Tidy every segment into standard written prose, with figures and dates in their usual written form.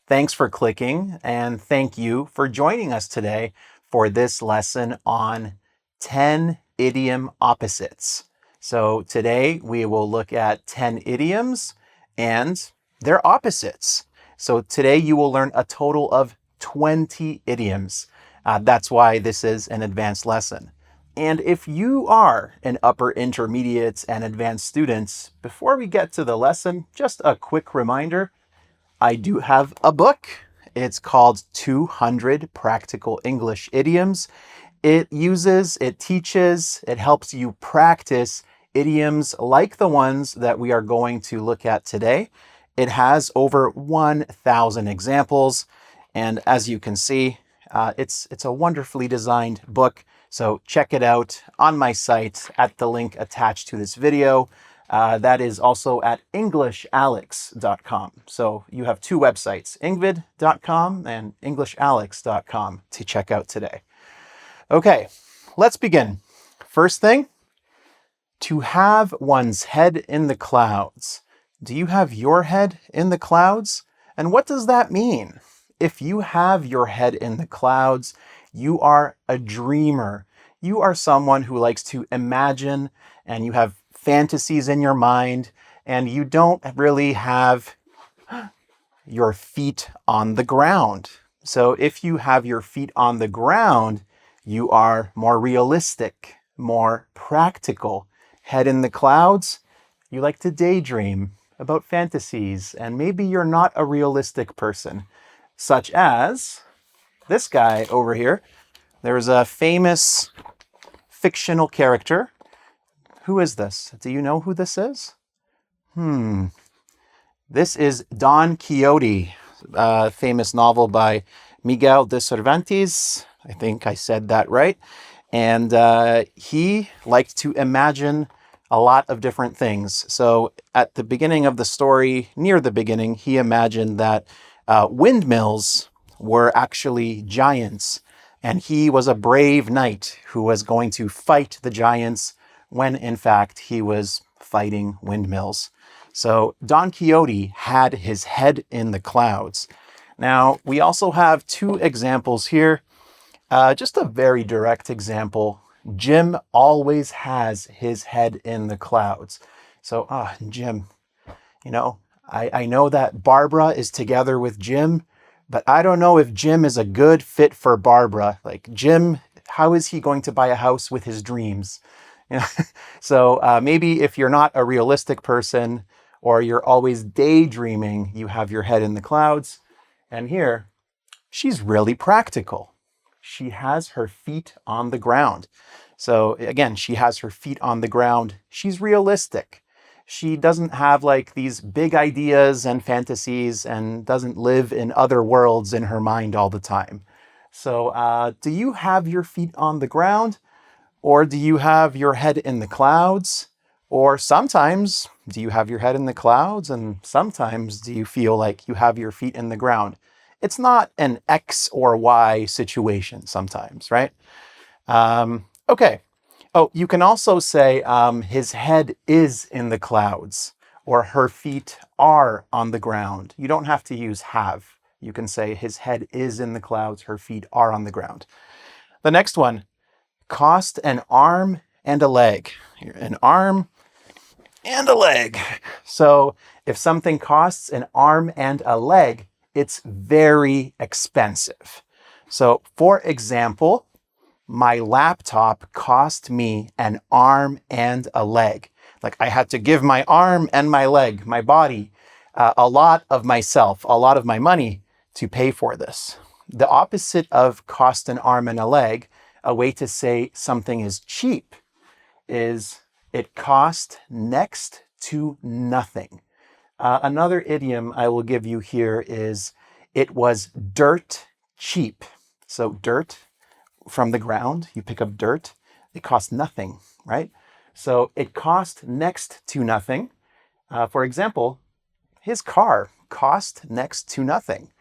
Thanks for clicking, and thank you for joining us today for this lesson on 10 idiom opposites. So today we will look at 10 idioms and their opposites. So today you will learn a total of 20 idioms. That's why this is an advanced lesson. And if you are an upper intermediate and advanced student, before we get to the lesson, just a quick reminder, I do have a book. It's called 200 Practical English Idioms. It teaches, it helps you practice idioms like the ones that we are going to look at today. It has over 1,000 examples. And as you can see, it's a wonderfully designed book. So check it out on my site at the link attached to this video. That is also at EnglishAlex.com. So you have two websites, engVid.com and EnglishAlex.com to check out today. Okay, let's begin. First thing, to have one's head in the clouds. Do you have your head in the clouds? And what does that mean? If you have your head in the clouds, you are a dreamer. You are someone who likes to imagine, and you have fantasies in your mind, and you don't really have your feet on the ground. So if you have your feet on the ground, you are more realistic, more practical. Head in the clouds, you like to daydream about fantasies, and maybe you're not a realistic person, such as this guy over here. There's a famous fictional character. Who is this? Do you know who this is? This is Don Quixote, a famous novel by Miguel de Cervantes. I think I said that right. And he liked to imagine a lot of different things. So at the beginning of the story, near the beginning, he imagined that windmills were actually giants. And he was a brave knight who was going to fight the giants when in fact he was fighting windmills. So Don Quixote had his head in the clouds. Now, we also have two examples here. Just a very direct example. Jim always has his head in the clouds. So, Jim, I know that Barbara is together with Jim, but I don't know if Jim is a good fit for Barbara. Like, Jim, how is he going to buy a house with his dreams? So maybe if you're not a realistic person or you're always daydreaming, you have your head in the clouds. And here, she's really practical. She has her feet on the ground. So again, she has her feet on the ground. She's realistic. She doesn't have like these big ideas and fantasies and doesn't live in other worlds in her mind all the time. So do you have your feet on the ground? Or do you have your head in the clouds? Or sometimes, do you have your head in the clouds? And sometimes, do you feel like you have your feet in the ground? It's not an X or Y situation sometimes, right? Okay. Oh, you can also say his head is in the clouds, or her feet are on the ground. You don't have to use have. You can say his head is in the clouds, her feet are on the ground. The next one. Cost an arm and a leg. An arm and a leg. So if something costs an arm and a leg, it's very expensive. So for example, my laptop cost me an arm and a leg. Like I had to give my arm and my leg, my body, a lot of myself, a lot of my money to pay for this. The opposite of cost an arm and a leg, a way to say something is cheap, is it cost next to nothing. Another idiom I will give you here is it was dirt cheap. So dirt from the ground, you pick up dirt, it cost nothing, right? So it cost next to nothing. For example, his car cost next to nothing.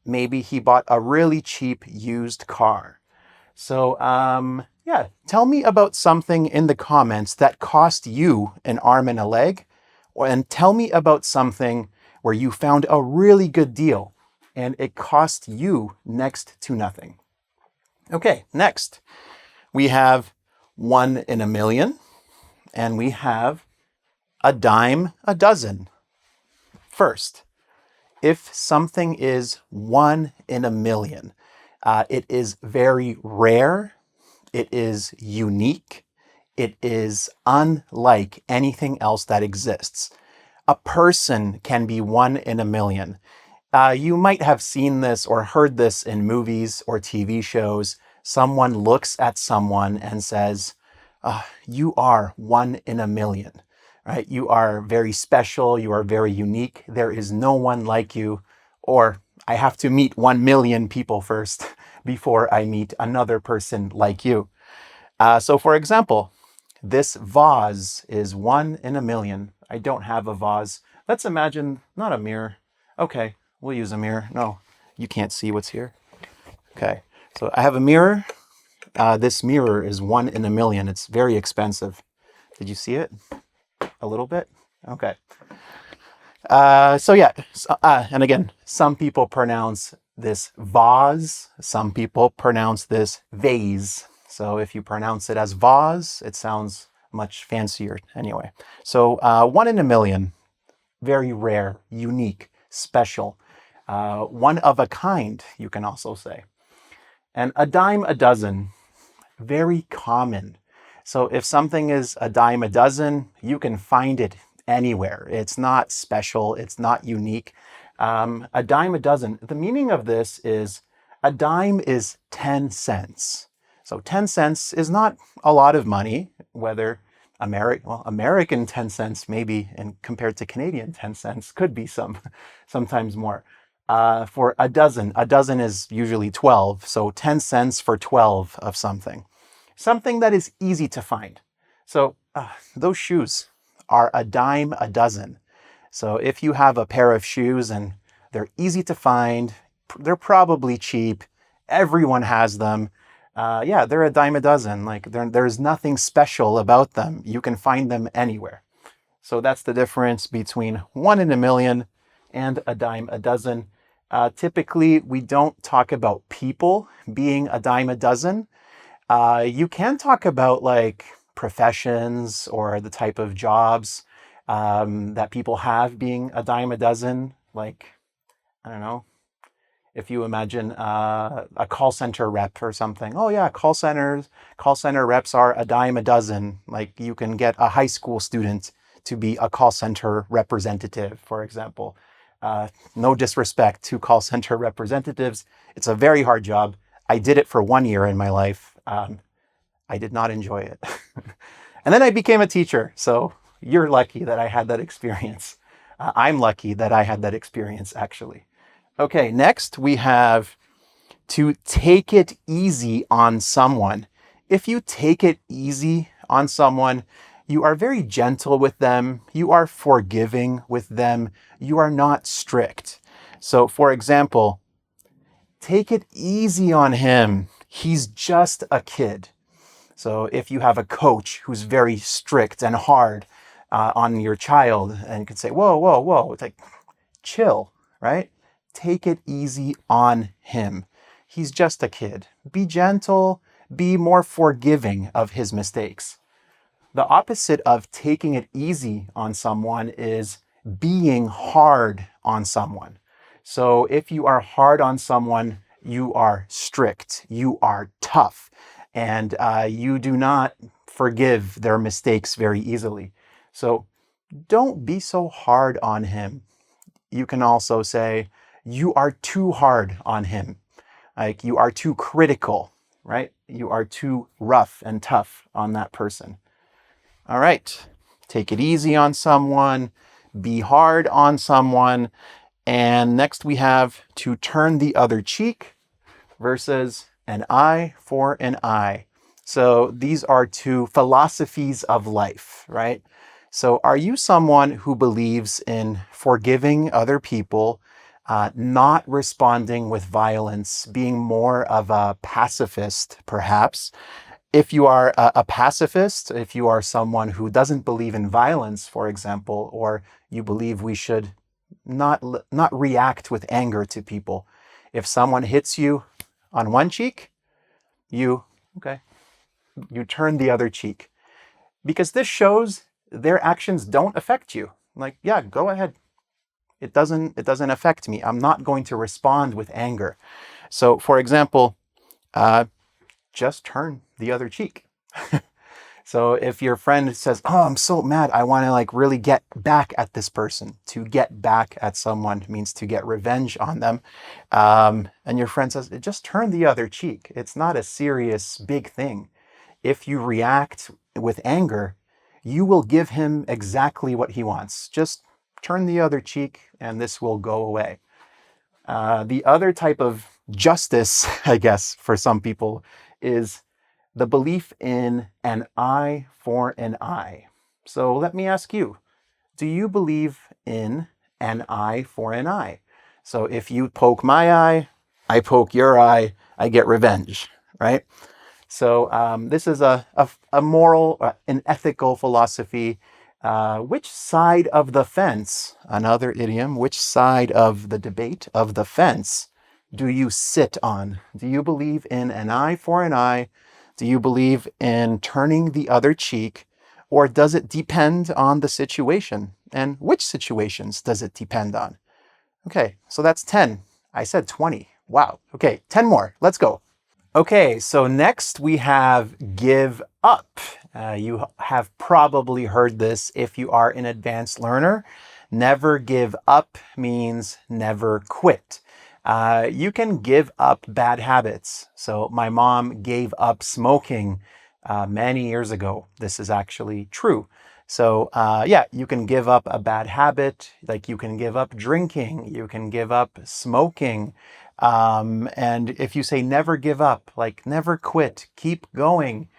Maybe he bought a really cheap used car. So, tell me about something in the comments that cost you an arm and a leg, and tell me about something where you found a really good deal and it costs you next to nothing. Okay, next we have 1 in a million, and we have a dime a dozen. First, if something is 1 in a million, it is very rare, it is unique, it is unlike anything else that exists. A person can be 1 in a million. You might have seen this or heard this in movies or TV shows. Someone looks at someone and says, you are 1 in a million, right? You are very special. You are very unique. There is no one like you. Or I have to meet 1 million people first before I meet another person like you. So for example, this vase is 1 in a million. I don't have a vase. Let's imagine, not a mirror. Okay, we'll use a mirror. No, you can't see what's here. Okay, so I have a mirror. This mirror is 1 in a million. It's very expensive. Did you see it? A little bit? Okay. So yeah, and again, some people pronounce this vase. Some people pronounce this vase. So if you pronounce it as vase, it sounds much fancier anyway. So 1 in a million, very rare, unique, special. One of a kind, you can also say. And a dime a dozen, very common. So if something is a dime a dozen, you can find it anywhere. It's not special, it's not unique. A dime a dozen, the meaning of this is a dime is 10 cents. So 10 cents is not a lot of money, whether American 10 cents maybe, and compared to Canadian 10 cents could be sometimes more. For a dozen is usually 12, so 10 cents for 12 of something. Something that is easy to find. So those shoes are a dime a dozen. So if you have a pair of shoes and they're easy to find, they're probably cheap, everyone has them, yeah, they're a dime a dozen. Like there's nothing special about them. You can find them anywhere. So that's the difference between 1 in a million and a dime a dozen. Typically, we don't talk about people being a dime a dozen. You can talk about like professions or the type of jobs that people have being a dime a dozen. Like, I don't know, if you imagine a call center rep or something. Oh yeah, call center reps are a dime a dozen. Like you can get a high school student to be a call center representative, for example. No disrespect to call center representatives. It's a very hard job. I did it for 1 year in my life. I did not enjoy it. And then I became a teacher. So you're lucky that I had that experience. I'm lucky that I had that experience, actually. Okay, next we have to take it easy on someone. If you take it easy on someone, you are very gentle with them. You are forgiving with them. You are not strict. So for example, take it easy on him. He's just a kid. So if you have a coach who's very strict and hard on your child, and you can say, whoa, whoa, whoa, it's like, chill, right? Take it easy on him. He's just a kid. Be gentle, be more forgiving of his mistakes. The opposite of taking it easy on someone is being hard on someone. So if you are hard on someone, you are strict, you are tough, and you do not forgive their mistakes very easily. So don't be so hard on him. You can also say, you are too hard on him. Like you are too critical, right? You are too rough and tough on that person. All right, take it easy on someone, be hard on someone, and next we have to turn the other cheek versus an eye for an eye. So these are two philosophies of life, right? So are you someone who believes in forgiving other people, not responding with violence, being more of a pacifist, perhaps? If you are a pacifist, if you are someone who doesn't believe in violence, for example, or you believe we should not react with anger to people. If someone hits you on one cheek, you turn the other cheek, because this shows their actions don't affect you. Like, yeah, go ahead. It doesn't affect me. I'm not going to respond with anger. So, for example, just turn the other cheek. So if your friend says, "Oh, I'm so mad. I want to like really get back at this person." To get back at someone means to get revenge on them. And your friend says, "Just turn the other cheek. It's not a serious big thing." If you react with anger, you will give him exactly what he wants. Just turn the other cheek and this will go away. The other type of justice, I guess, for some people is the belief in an eye for an eye. So let me ask you, do you believe in an eye for an eye? So if you poke my eye, I poke your eye, I get revenge, right? So this is a moral, an ethical philosophy. Which side of the fence, another idiom, which side of the debate, of the fence, do you sit on? Do you believe in an eye for an eye? Do you believe in turning the other cheek? Or does it depend on the situation? And which situations does it depend on? Okay, so that's 10. I said 20. Wow. Okay, 10 more. Let's go. Okay, so next we have give up. You have probably heard this if you are an advanced learner. Never give up means never quit. You can give up bad habits. So my mom gave up smoking many years ago. This is actually true. So yeah, you can give up a bad habit, like you can give up drinking, you can give up smoking. And if you say never give up, like never quit, keep going.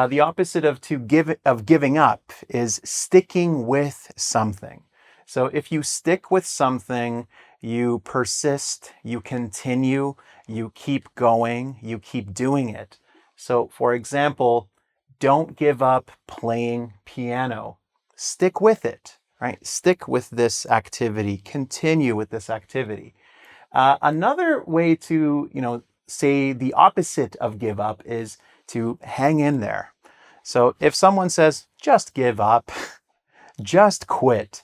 The opposite of giving up is sticking with something. So if you stick with something, you persist, you continue, you keep going, you keep doing it. So for example, don't give up playing piano. Stick with it, right? Stick with this activity, continue with this activity. Another way to, say the opposite of give up is to hang in there. So if someone says, just give up, just quit,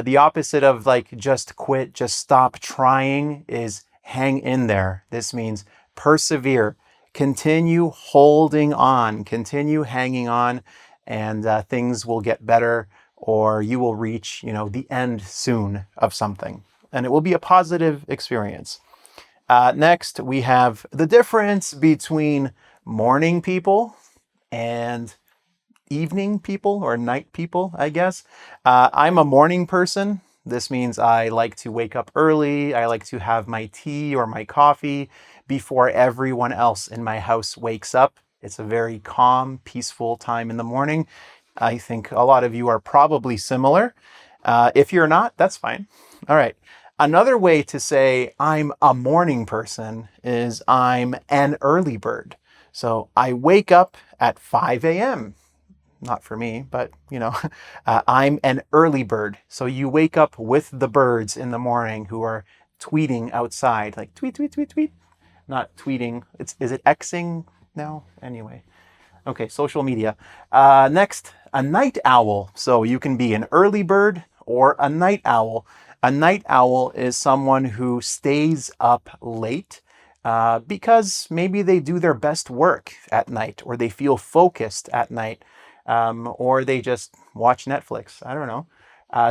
the opposite of like just quit, just stop trying is hang in there. This means persevere, continue holding on, continue hanging on, and things will get better, or you will reach, the end soon of something. And it will be a positive experience. Next, we have the difference between morning people and evening people or night people, I guess. I'm a morning person. This means I like to wake up early. I like to have my tea or my coffee before everyone else in my house wakes up. It's a very calm, peaceful time in the morning. I think a lot of you are probably similar. If you're not, that's fine. All right. Another way to say I'm a morning person is I'm an early bird. So I wake up at 5 a.m. Not for me, but I'm an early bird. So you wake up with the birds in the morning who are tweeting outside, like tweet, tweet, tweet, tweet. Not tweeting. Is it Xing now? Anyway. Okay, social media. Next, a night owl. So you can be an early bird or a night owl. A night owl is someone who stays up late because maybe they do their best work at night, or they feel focused at night, or they just watch Netflix. I don't know.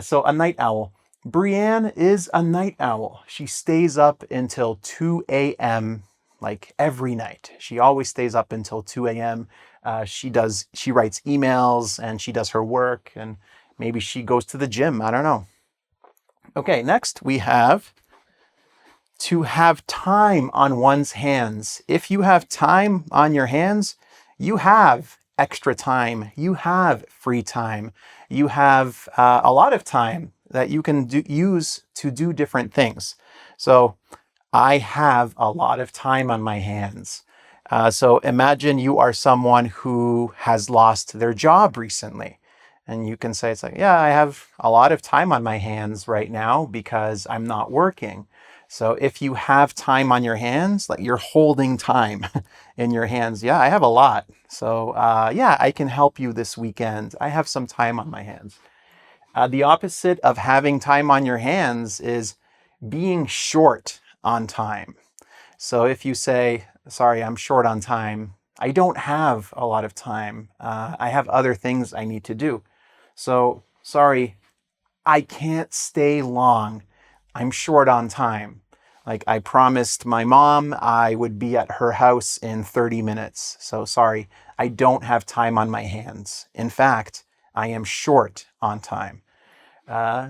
So a night owl. Brienne is a night owl. She stays up until 2 a.m. like every night. She always stays up until 2 a.m. She writes emails and she does her work, and maybe she goes to the gym. I don't know. Okay, next we have to have time on one's hands. If you have time on your hands, you have extra time. You have free time. You have a lot of time that you can use to do different things. So I have a lot of time on my hands. So imagine you are someone who has lost their job recently. And you can say, it's like, yeah, I have a lot of time on my hands right now because I'm not working. So if you have time on your hands, like you're holding time in your hands, yeah, I have a lot. So yeah, I can help you this weekend. I have some time on my hands. The opposite of having time on your hands is being short on time. So if you say, sorry, I'm short on time, I don't have a lot of time. I have other things I need to do. So sorry, I can't stay long. I'm short on time. Like I promised my mom I would be at her house in 30 minutes. So sorry, I don't have time on my hands. In fact, I am short on time.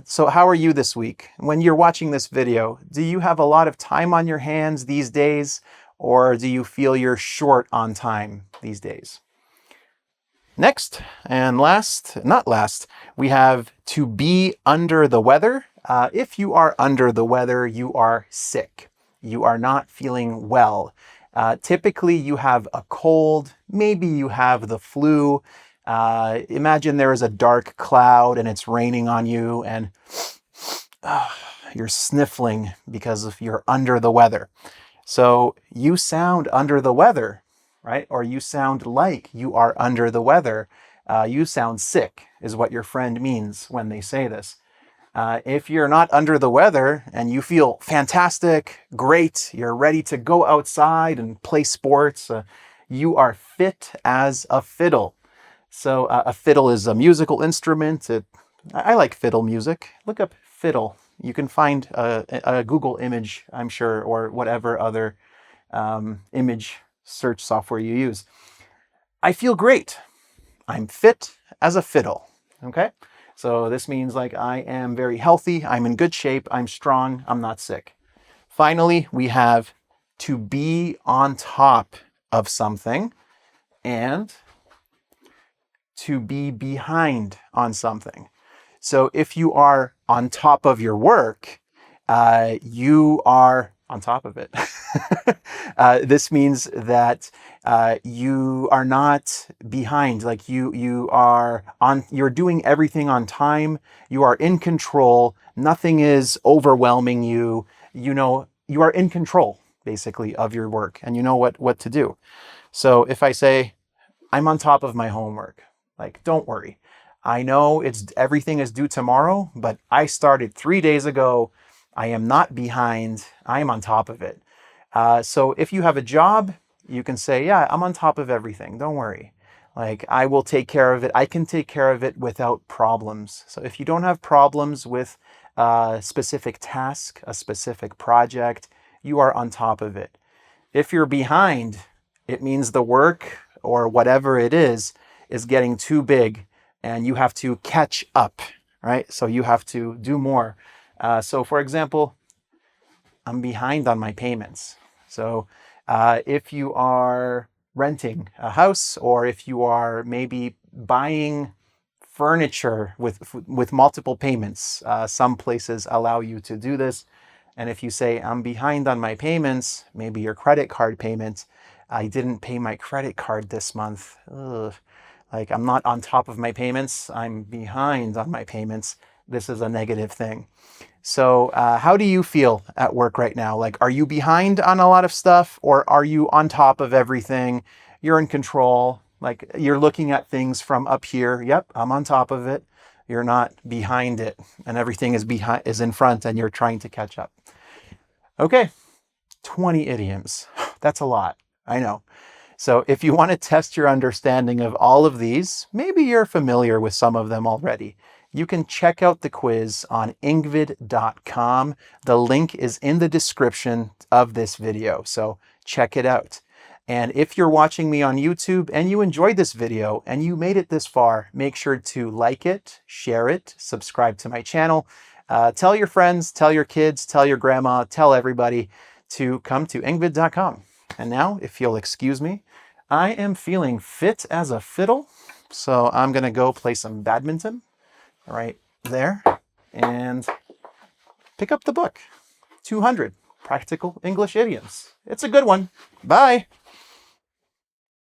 So how are you this week? When you're watching this video, do you have a lot of time on your hands these days, or do you feel you're short on time these days? Next and last, not last, we have to be under the weather. If you are under the weather, you are sick. You are not feeling well. Typically, you have a cold. Maybe you have the flu. Imagine there is a dark cloud and it's raining on you and you're sniffling because of you're under the weather. So you sound under the weather, right? Or you sound like you are under the weather. You sound sick is what your friend means when they say this. If you're not under the weather and you feel fantastic, great, you're ready to go outside and play sports, you are fit as a fiddle. So a fiddle is a musical instrument. I like fiddle music. Look up fiddle. You can find a Google image, I'm sure, or whatever other image search software you use. I feel great. I'm fit as a fiddle. Okay? So this means like I am very healthy. I'm in good shape. I'm strong. I'm not sick. Finally, we have to be on top of something and to be behind on something. So if you are on top of your work, you are on top of it. This means that you are not behind. Like you are on. You're doing everything on time. You are in control. Nothing is overwhelming you. You know you are in control basically of your work, and you know what to do. So if I say I'm on top of my homework, like don't worry. I know everything is due tomorrow, but I started 3 days ago. I am not behind. I am on top of it. So if you have a job, you can say, yeah, I'm on top of everything. Don't worry. Like I will take care of it. I can take care of it without problems. So if you don't have problems with a specific task, a specific project, you are on top of it. If you're behind, it means the work or whatever it is getting too big and you have to catch up, right? So you have to do more. So for example, I'm behind on my payments. So if you are renting a house or if you are maybe buying furniture with multiple payments, some places allow you to do this. And if you say, I'm behind on my payments, maybe your credit card payment, I didn't pay my credit card this month. Ugh. Like I'm not on top of my payments, I'm behind on my payments. This is a negative thing. So how do you feel at work right now? Like, are you behind on a lot of stuff or are you on top of everything? You're in control. Like you're looking at things from up here. Yep, I'm on top of it. You're not behind it and everything is in front and you're trying to catch up. Okay, 20 idioms. That's a lot. I know. So if you want to test your understanding of all of these, maybe you're familiar with some of them already. You can check out the quiz on engVid.com. The link is in the description of this video, so check it out. And if you're watching me on YouTube and you enjoyed this video and you made it this far, make sure to like it, share it, subscribe to my channel. Tell your friends, tell your kids, tell your grandma, tell everybody to come to engVid.com. And now, if you'll excuse me, I am feeling fit as a fiddle, so I'm going to go play some badminton right there and pick up the book, 200 Practical English Idioms. It's a good one. Bye.